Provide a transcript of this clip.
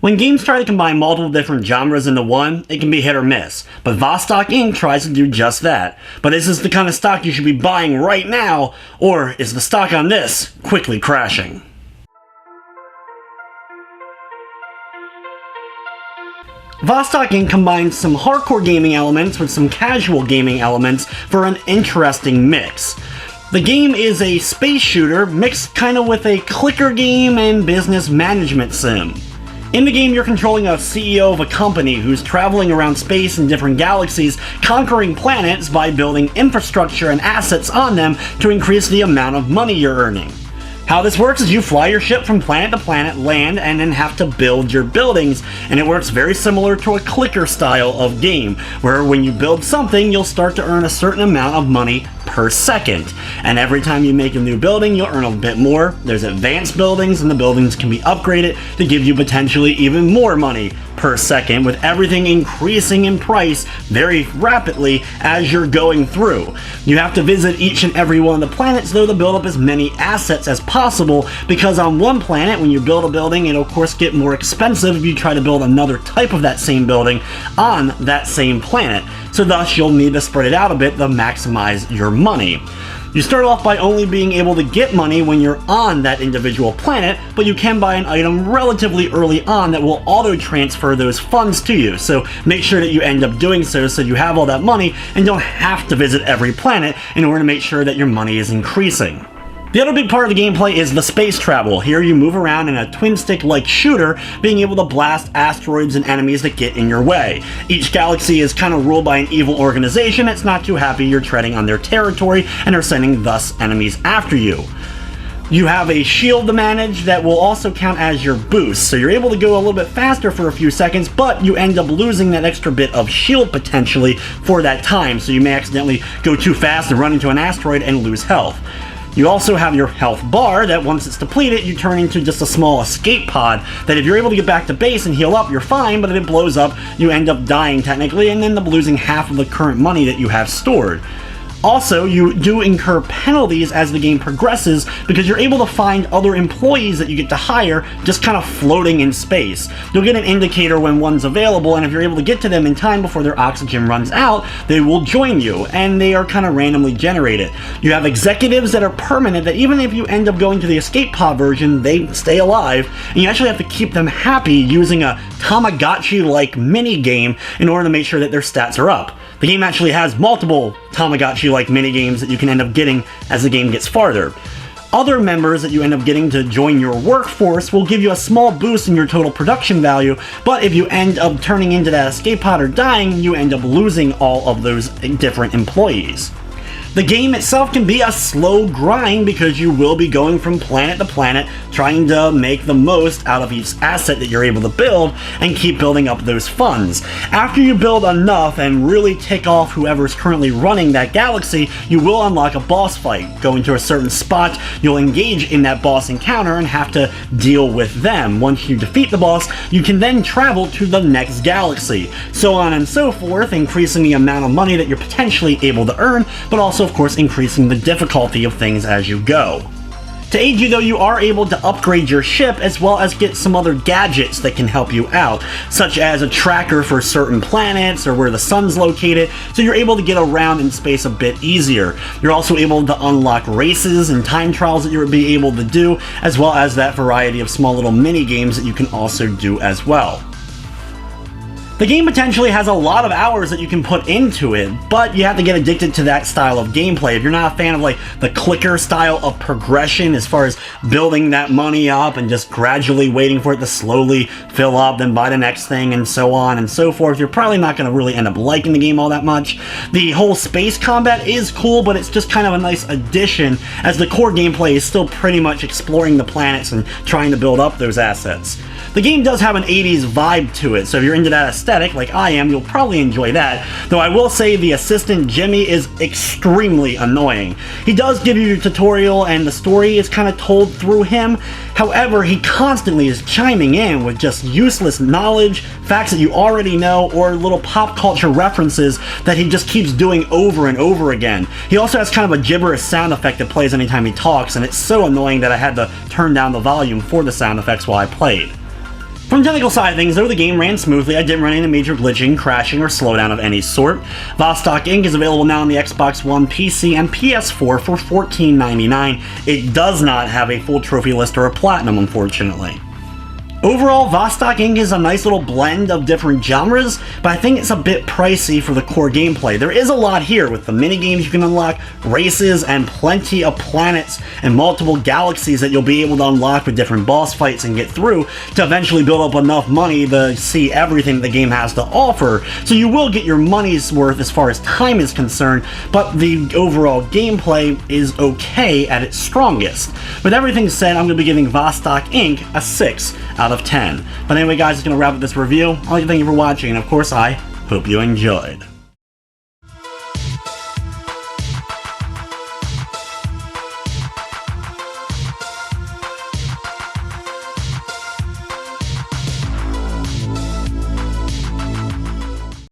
When games try to combine multiple different genres into one, it can be hit or miss, but Vostok Inc. tries to do just that. But is this the kind of stock you should be buying right now, or is the stock on this quickly crashing? Vostok Inc. combines some hardcore gaming elements with some casual gaming elements for an interesting mix. The game is a space shooter mixed kind of with a clicker game and business management sim. In the game, you're controlling a CEO of a company who's traveling around space in different galaxies, conquering planets by building infrastructure and assets on them to increase the amount of money you're earning. How this works is you fly your ship from planet to planet, land, and then have to build your buildings, and it works very similar to a clicker style of game, where when you build something, you'll start to earn a certain amount of money per second. And every time you make a new building, you'll earn a bit more. There's advanced buildings, and the buildings can be upgraded to give you potentially even more money per second, with everything increasing in price very rapidly as you're going through. You have to visit each and every one of the planets though to build up as many assets as possible, because on one planet, when you build a building, it'll of course get more expensive if you try to build another type of that same building on that same planet. So thus you'll need to spread it out a bit to maximize your money. You start off by only being able to get money when you're on that individual planet, but you can buy an item relatively early on that will auto-transfer those funds to you. So make sure that you end up doing so you have all that money and don't have to visit every planet in order to make sure that your money is increasing. The other big part of the gameplay is the space travel. Here you move around in a twin-stick-like shooter, being able to blast asteroids and enemies that get in your way. Each galaxy is kind of ruled by an evil organization that's not too happy you're treading on their territory and are sending thus enemies after you. You have a shield to manage that will also count as your boost, so you're able to go a little bit faster for a few seconds, but you end up losing that extra bit of shield potentially for that time, so you may accidentally go too fast and run into an asteroid and lose health. You also have your health bar that once it's depleted, you turn into just a small escape pod that if you're able to get back to base and heal up, you're fine, but if it blows up, you end up dying technically and end up losing half of the current money that you have stored. Also, you do incur penalties as the game progresses because you're able to find other employees that you get to hire just kind of floating in space. You'll get an indicator when one's available, and if you're able to get to them in time before their oxygen runs out, they will join you, and they are kind of randomly generated. You have executives that are permanent that even if you end up going to the escape pod version, they stay alive, and you actually have to keep them happy using a Tamagotchi-like mini-game in order to make sure that their stats are up. The game actually has multiple Tamagotchi-like mini-games that you can end up getting as the game gets farther. Other members that you end up getting to join your workforce will give you a small boost in your total production value, but if you end up turning into that escape pod or dying, you end up losing all of those different employees. The game itself can be a slow grind because you will be going from planet to planet trying to make the most out of each asset that you're able to build and keep building up those funds. After you build enough and really tick off whoever's currently running that galaxy, you will unlock a boss fight. Going to a certain spot, you'll engage in that boss encounter and have to deal with them. Once you defeat the boss, you can then travel to the next galaxy. So on and so forth, increasing the amount of money that you're potentially able to earn, but also of course increasing the difficulty of things as you go. To aid you though, you are able to upgrade your ship as well as get some other gadgets that can help you out, such as a tracker for certain planets or where the sun's located, so you're able to get around in space a bit easier. You're also able to unlock races and time trials that you'll be able to do, as well as that variety of small little mini games that you can also do as well. The game potentially has a lot of hours that you can put into it, but you have to get addicted to that style of gameplay. If you're not a fan of like the clicker style of progression as far as building that money up and just gradually waiting for it to slowly fill up, then buy the next thing and so on and so forth, you're probably not going to really end up liking the game all that much. The whole space combat is cool, but it's just kind of a nice addition as the core gameplay is still pretty much exploring the planets and trying to build up those assets. The game does have an 80s vibe to it, so if you're into that aesthetic like I am, you'll probably enjoy that, though I will say the assistant Jimmy is extremely annoying. He does give you your tutorial and the story is kind of told through him, however he constantly is chiming in with just useless knowledge, facts that you already know, or little pop culture references that he just keeps doing over and over again. He also has kind of a gibberish sound effect that plays anytime he talks, and it's so annoying that I had to turn down the volume for the sound effects while I played. From the technical side of things, though, the game ran smoothly. I didn't run into major glitching, crashing, or slowdown of any sort. VOS Stock Inc. is available now on the Xbox One, PC, and PS4 for $14.99. It does not have a full trophy list or a platinum, unfortunately. Overall, VOS Stock Inc. is a nice little blend of different genres, but I think it's a bit pricey for the core gameplay. There is a lot here with the minigames you can unlock, races, and plenty of planets and multiple galaxies that you'll be able to unlock with different boss fights and get through to eventually build up enough money to see everything the game has to offer. So you will get your money's worth as far as time is concerned, but the overall gameplay is okay at its strongest. With everything said, I'm going to be giving VOS Stock Inc. a 6 out of 10. But anyway, guys, it's going to wrap up this review. I'd like to thank you for watching, and of course, I hope you enjoyed.